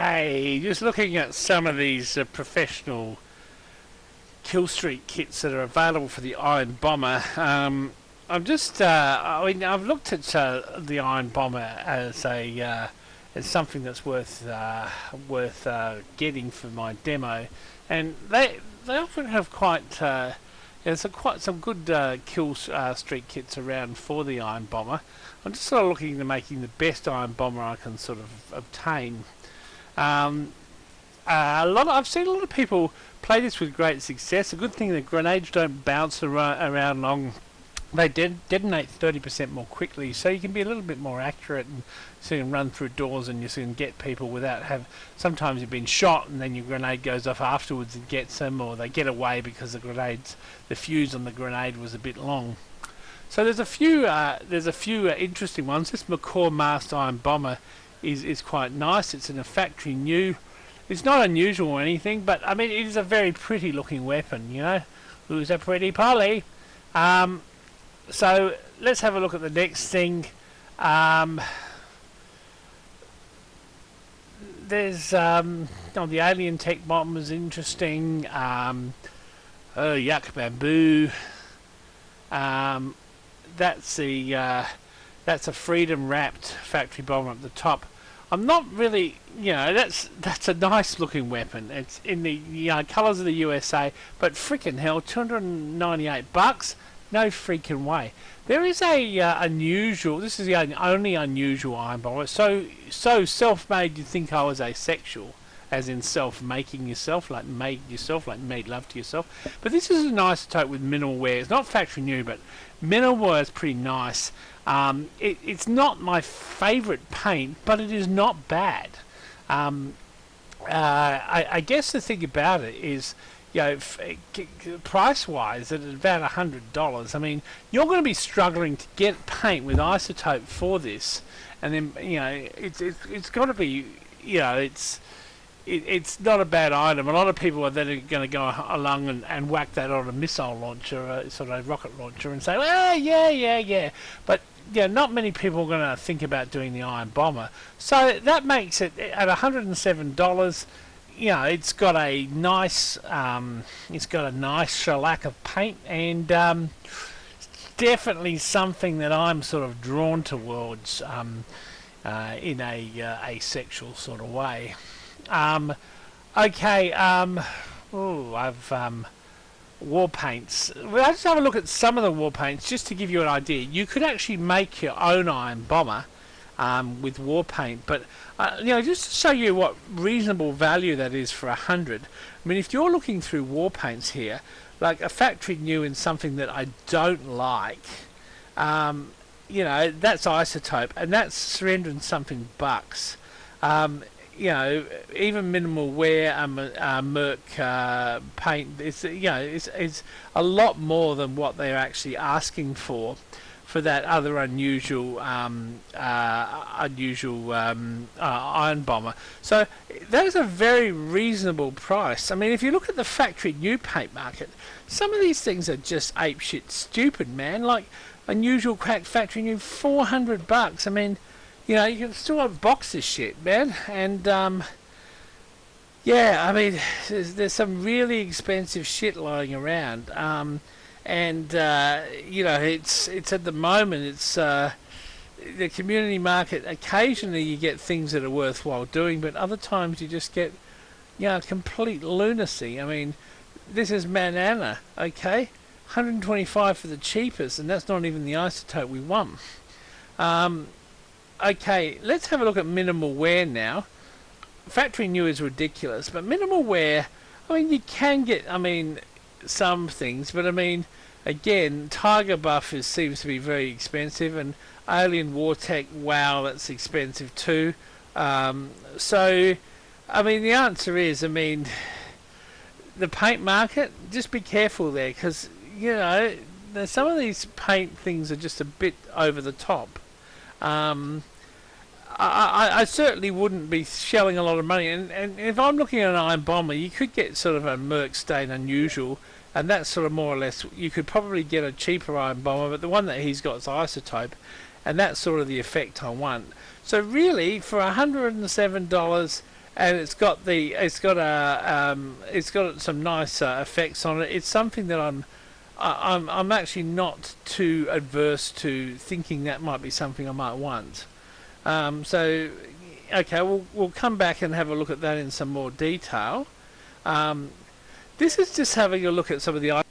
Hey, just looking at some of these professional Killstreak kits that are available for the Iron Bomber. I've looked at the Iron Bomber as as something that's worth getting for my demo, and they often have quite some good kill streak kits around for the Iron Bomber. I'm just sort of looking to making the best Iron Bomber I can sort of obtain. I've seen a lot of people play this with great success. A good thing, the grenades don't bounce around long. They detonate 30% more quickly, so you can be a little bit more accurate, and so you can run through doors and you can get people without sometimes you've been shot and then your grenade goes off afterwards and gets them, or they get away because the fuse on the grenade was a bit long. So there's a few interesting ones. This McCaw Masked Iron Bomber is quite nice. It's in a factory new. It's not unusual or anything, but I mean it is a very pretty looking weapon, you know. Who's a pretty Polly? So let's have a look at the next thing. There's the alien tech bomb is interesting. Yuck bamboo. That's a freedom wrapped factory bomb at the top. I'm not really, that's a nice looking weapon. It's in the colours of the USA, but freaking hell, $298. No freaking way. There is a unusual. This is the only unusual iron bomb. It's so self-made. You'd think I was asexual, as in self-making yourself, like made love to yourself. But this is an isotope with minimal wear. It's not factory new, but minimal wear is pretty nice. It's not my favourite paint, but it is not bad. I guess the thing about it is, price-wise, at about $100, I mean, you're going to be struggling to get paint with isotope for this, and then it's got to be, it's not a bad item. A lot of people are then going to go along and whack that on a missile launcher, sort of rocket launcher, and say, well, yeah. But not many people are going to think about doing the Iron Bomber. So that makes it at $107. It's got a nice, shellac of paint, and definitely something that I'm sort of drawn towards in a asexual sort of way. War paints. Well, let's have a look at some of the war paints just to give you an idea. You could actually make your own Iron Bomber with war paint, but just to show you what reasonable value that is for 100. I mean, if you're looking through war paints here, like a factory new in something that I don't like, that's isotope, and that's 300 and something bucks. Even minimal wear Merc paint, it's a lot more than what they're actually asking for that other unusual Iron Bomber. So that is a very reasonable price. I mean, if you look at the factory new paint market, some of these things are just apeshit stupid, man. Like unusual crack factory new, $400. I mean, you can still unbox this shit, man. And I mean, there's some really expensive shit lying around. It's at the moment, it's the community market. Occasionally you get things that are worthwhile doing, but other times you just get complete lunacy. I mean, this is Manana, okay, $125 for the cheapest, and that's not even the isotope we want. Okay, let's have a look at minimal wear now. Factory new is ridiculous, but minimal wear, I mean, you can get, some things, but I mean, again, Tiger Buff seems to be very expensive, and Alien Wartech, wow, that's expensive too. So, I mean, the answer is, the paint market, just be careful there, because, some of these paint things are just a bit over the top. I certainly wouldn't be shelling a lot of money, and if I'm looking at an Iron Bomber, you could get sort of a Merc Stain Unusual, and that's sort of more or less, you could probably get a cheaper Iron Bomber, but the one that he's got is isotope, and that's sort of the effect I want. So really, for $107, and it's got some nice effects on it. It's something that I'm actually not too adverse to thinking that might be something I might want. So okay, we'll come back and have a look at that in some more detail. This is just having a look at some of the